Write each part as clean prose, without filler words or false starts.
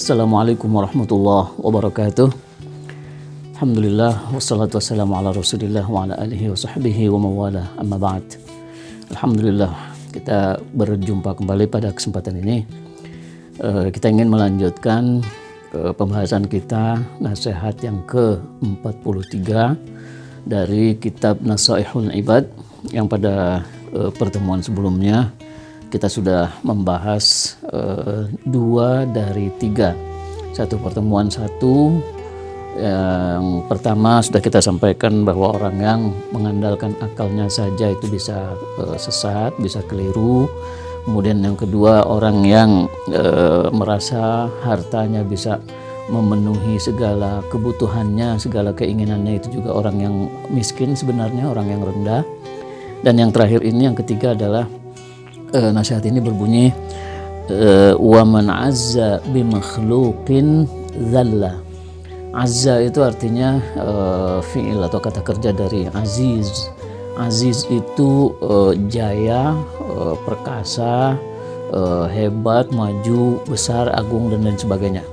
Assalamualaikum warahmatullahi wabarakatuh. Alhamdulillah wassalatu wassalamu ala Rasulillah wa ala alihi wa sahbihi wa mawala amma ba'd. Alhamdulillah kita berjumpa kembali pada kesempatan ini. Kita ingin melanjutkan pembahasan kita nasihat yang ke-43 dari kitab Nasaihul Ibad yang pada pertemuan sebelumnya kita sudah membahas 2 dari 3. Satu pertemuan satu yang pertama sudah kita sampaikan bahwa orang yang mengandalkan akalnya saja itu bisa sesat, bisa keliru. Kemudian yang kedua, orang yang merasa hartanya bisa memenuhi segala kebutuhannya, segala keinginannya, itu juga orang yang miskin sebenarnya, orang yang rendah. Dan yang terakhir ini, yang ketiga adalah nasihat ini berbunyi wa man azza bi makhluqin dzalla. Azza itu artinya fi'il atau kata kerja dari aziz. Aziz itu jaya, perkasa, hebat, maju, besar, agung, dan lain sebagainya.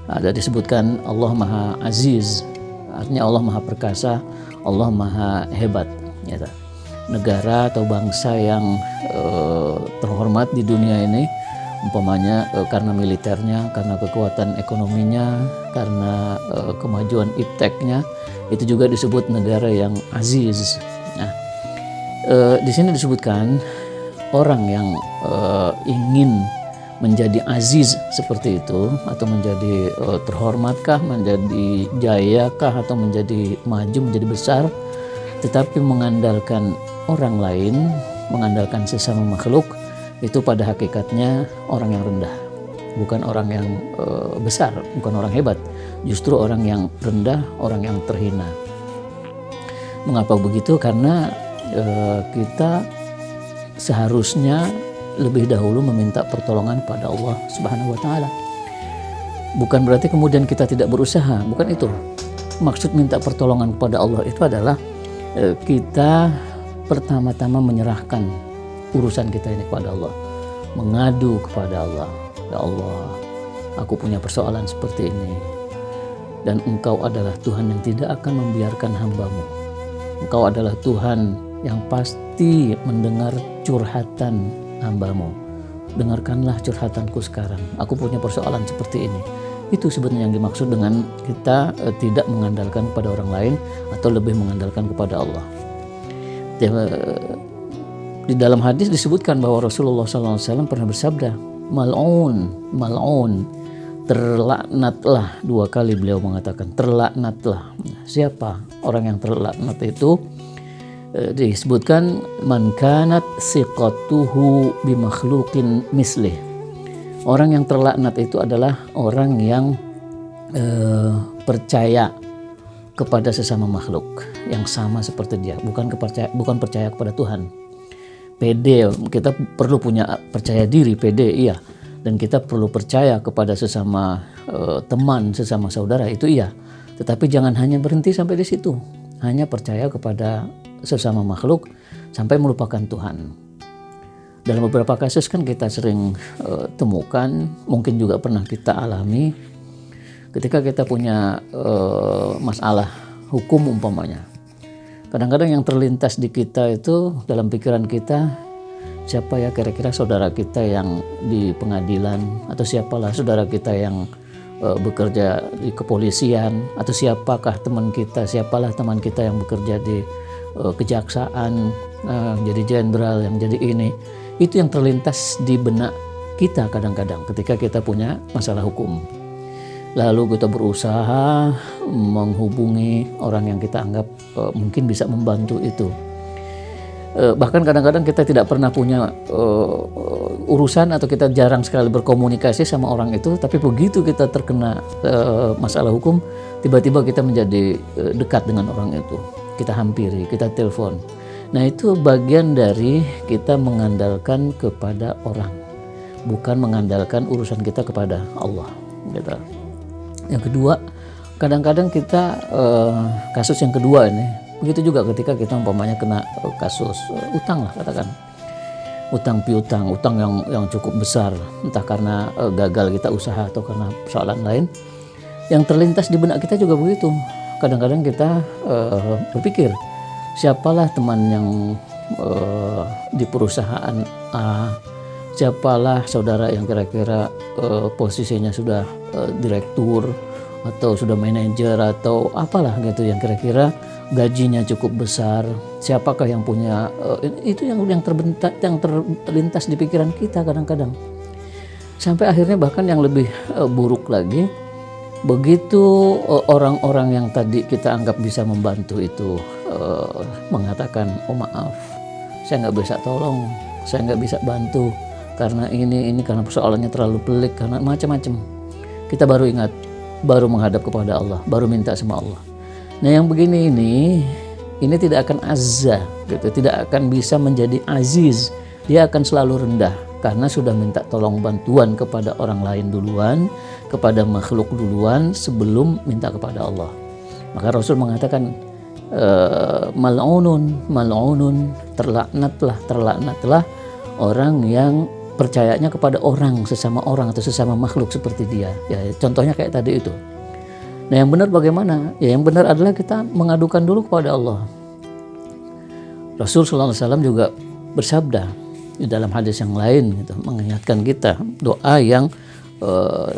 Ada disebutkan Allah Maha Aziz, artinya Allah Maha Perkasa, Allah Maha Hebat. Ya, negara atau bangsa yang terhormat di dunia ini, umpamanya karena militernya, karena kekuatan ekonominya, karena kemajuan ipteknya, itu juga disebut negara yang aziz. Nah, di sini disebutkan orang yang ingin menjadi aziz seperti itu, atau menjadi terhormatkah, menjadi jayakah, atau menjadi maju, menjadi besar, tetapi mengandalkan orang lain, mengandalkan sesama makhluk, itu pada hakikatnya orang yang rendah, bukan orang yang besar, bukan orang hebat, justru orang yang rendah, orang yang terhina. Mengapa begitu? Karena kita seharusnya lebih dahulu meminta pertolongan pada Allah Subhanahu wa Ta'ala. Bukan berarti kemudian kita tidak berusaha, bukan itu. Maksud minta pertolongan kepada Allah itu adalah kita pertama-tama menyerahkan urusan kita ini kepada Allah, mengadu kepada Allah. Ya Allah, aku punya persoalan seperti ini, dan Engkau adalah Tuhan yang tidak akan membiarkan hamba-Mu. Engkau adalah Tuhan yang pasti mendengar curhatan hamba-Mu. Dengarkanlah curhatanku sekarang, aku punya persoalan seperti ini. Itu sebenarnya yang dimaksud dengan kita tidak mengandalkan kepada orang lain, atau lebih mengandalkan kepada Allah. Di dalam hadis disebutkan bahwa Rasulullah SAW pernah bersabda, mal'un, terlaknatlah. 2 kali beliau mengatakan terlaknatlah. Siapa orang yang terlaknat itu? Disebutkan man kanat siqatuhu bi makhluqin mislih. Orang yang terlaknat itu adalah orang yang percaya kepada sesama makhluk yang sama seperti dia, bukan percaya kepada Tuhan. Pede, kita perlu punya percaya diri, pede, iya, dan kita perlu percaya kepada sesama teman, sesama saudara, itu iya. Tetapi jangan hanya berhenti sampai di situ, hanya percaya kepada sesama makhluk sampai melupakan Tuhan. Dalam beberapa kasus kan kita sering temukan, mungkin juga pernah kita alami, ketika kita punya masalah hukum umpamanya. Kadang-kadang yang terlintas di kita itu, dalam pikiran kita, siapa ya kira-kira saudara kita yang di pengadilan, atau siapalah saudara kita yang bekerja di kepolisian, atau siapakah teman kita, siapalah teman kita yang bekerja di kejaksaan, jadi jenderal, yang jadi ini. Itu yang terlintas di benak kita kadang-kadang ketika kita punya masalah hukum. Lalu kita berusaha menghubungi orang yang kita anggap mungkin bisa membantu itu. Bahkan kadang-kadang kita tidak pernah punya urusan, atau kita jarang sekali berkomunikasi sama orang itu, tapi begitu kita terkena masalah hukum, tiba-tiba kita menjadi dekat dengan orang itu. Kita hampiri, kita telepon. Nah, itu bagian dari kita mengandalkan kepada orang, bukan mengandalkan urusan kita kepada Allah. Gitu. Yang kedua, kadang-kadang kita kasus yang kedua ini, begitu juga ketika kita umpamanya kena kasus utang lah katakan. utang piutang, utang yang cukup besar, entah karena gagal kita usaha atau karena persoalan lain. Yang terlintas di benak kita juga begitu. Kadang-kadang kita berpikir, siapalah teman yang di perusahaan A, siapalah saudara yang kira-kira posisinya sudah direktur atau sudah manajer atau apalah gitu, yang kira-kira gajinya cukup besar, siapakah yang punya itu yang terlintas di pikiran kita kadang-kadang. Sampai akhirnya bahkan yang lebih buruk lagi, begitu orang-orang yang tadi kita anggap bisa membantu itu mengatakan, oh maaf, saya nggak bisa tolong, saya nggak bisa bantu karena ini karena persoalannya terlalu pelik, karena macam-macam. Kita baru ingat, baru menghadap kepada Allah, baru minta sama Allah. Nah yang begini ini tidak akan azza gitu, tidak akan bisa menjadi aziz. Dia akan selalu rendah karena sudah minta tolong bantuan kepada orang lain duluan, kepada makhluk duluan sebelum minta kepada Allah. Maka Rasul mengatakan mal'unun, terlaknatlah orang yang percayanya kepada orang, sesama orang atau sesama makhluk seperti dia. Ya, contohnya kayak tadi itu. Nah yang benar bagaimana? Ya yang benar adalah kita mengadukan dulu kepada Allah. Rasul SAW juga bersabda di dalam hadis yang lain gitu, mengingatkan kita doa yang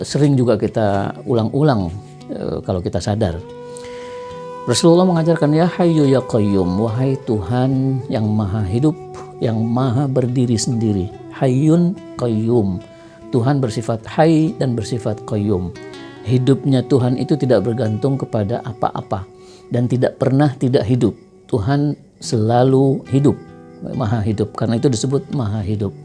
sering juga kita ulang-ulang kalau kita sadar. Rasulullah mengajarkan, ya Hayyu ya Qayyum, wahai Tuhan yang maha hidup, yang maha berdiri sendiri. Hayyun Qayyum, Tuhan bersifat Hayy dan bersifat Qayyum. Hidupnya Tuhan itu tidak bergantung kepada apa-apa dan tidak pernah tidak hidup. Tuhan selalu hidup, maha hidup, karena itu disebut maha hidup.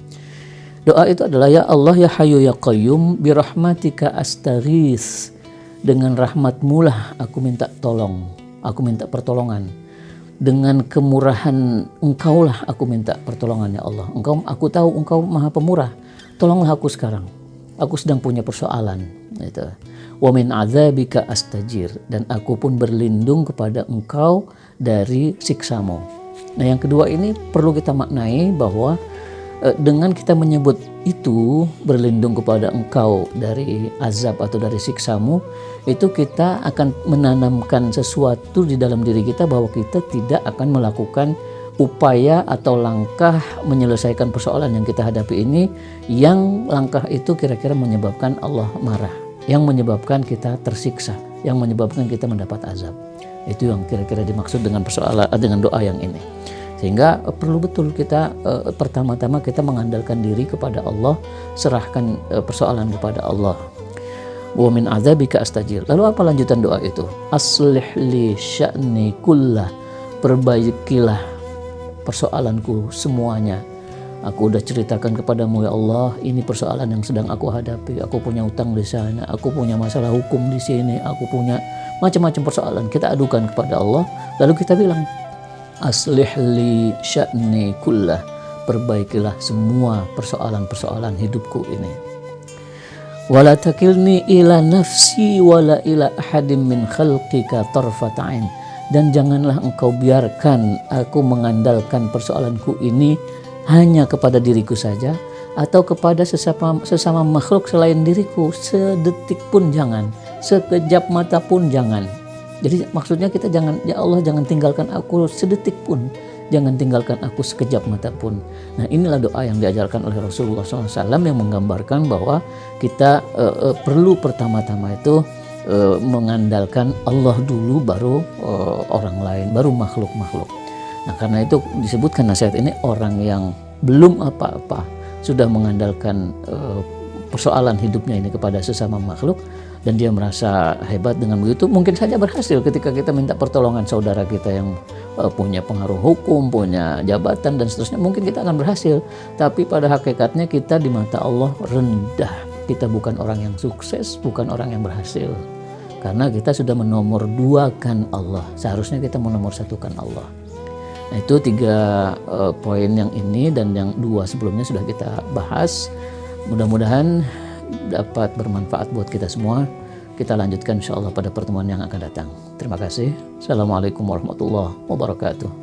Doa itu adalah, ya Allah ya Hayyu ya Qayyum, birahmatika astaghits, dengan rahmatmu lah aku minta tolong, aku minta pertolongan. Dengan kemurahan Engkau lah aku minta pertolongan, ya Allah. Aku tahu Engkau maha pemurah, tolonglah aku sekarang, aku sedang punya persoalan gitu. Wa min adzabika astajir, dan aku pun berlindung kepada Engkau dari siksamu. Nah yang kedua ini perlu kita maknai bahwa dengan kita menyebut itu, berlindung kepada Engkau dari azab atau dari siksamu, itu kita akan menanamkan sesuatu di dalam diri kita bahwa kita tidak akan melakukan upaya atau langkah menyelesaikan persoalan yang kita hadapi ini, yang langkah itu kira-kira menyebabkan Allah marah, yang menyebabkan kita tersiksa, yang menyebabkan kita mendapat azab. Itu yang kira-kira dimaksud dengan persoalan, dengan doa yang ini. Sehingga perlu betul kita pertama-tama kita mengandalkan diri kepada Allah, serahkan persoalan kepada Allah. Wa min adzabika astajir. Lalu apa lanjutan doa itu? Aslih li sya'ni kullah, perbaikilah persoalanku semuanya. Aku udah ceritakan kepadamu, ya Allah, ini persoalan yang sedang aku hadapi. Aku punya utang di sana, aku punya masalah hukum di sini, aku punya macam-macam persoalan. Kita adukan kepada Allah, lalu kita bilang, aslih li sya'ni kullah, perbaikilah semua persoalan-persoalan hidupku ini. Wala takilni ila nafsi wala ila ahadim min khalqika tarfat ain, dan janganlah engkau biarkan aku mengandalkan persoalanku ini hanya kepada diriku saja atau kepada sesama makhluk selain diriku, sedetik pun jangan, sekejap mata pun jangan. Jadi maksudnya kita jangan, ya Allah jangan tinggalkan aku sedetik pun, jangan tinggalkan aku sekejap mata pun. Nah inilah doa yang diajarkan oleh Rasulullah SAW yang menggambarkan bahwa kita perlu pertama-tama itu mengandalkan Allah dulu, baru orang lain, baru makhluk-makhluk. Nah karena itu disebutkan nasihat ini, orang yang belum apa-apa sudah mengandalkan persoalan hidupnya ini kepada sesama makhluk, dan dia merasa hebat dengan begitu, mungkin saja berhasil ketika kita minta pertolongan saudara kita yang punya pengaruh hukum, punya jabatan dan seterusnya, mungkin kita akan berhasil. Tapi pada hakikatnya kita di mata Allah rendah. Kita bukan orang yang sukses, bukan orang yang berhasil. Karena kita sudah menomor duakan Allah. Seharusnya kita menomor satukan Allah. Nah itu 3 poin yang ini dan yang 2 sebelumnya sudah kita bahas. Mudah-mudahan dapat bermanfaat buat kita semua. Kita lanjutkan insya Allah pada pertemuan yang akan datang. Terima kasih. Assalamualaikum warahmatullahi wabarakatuh.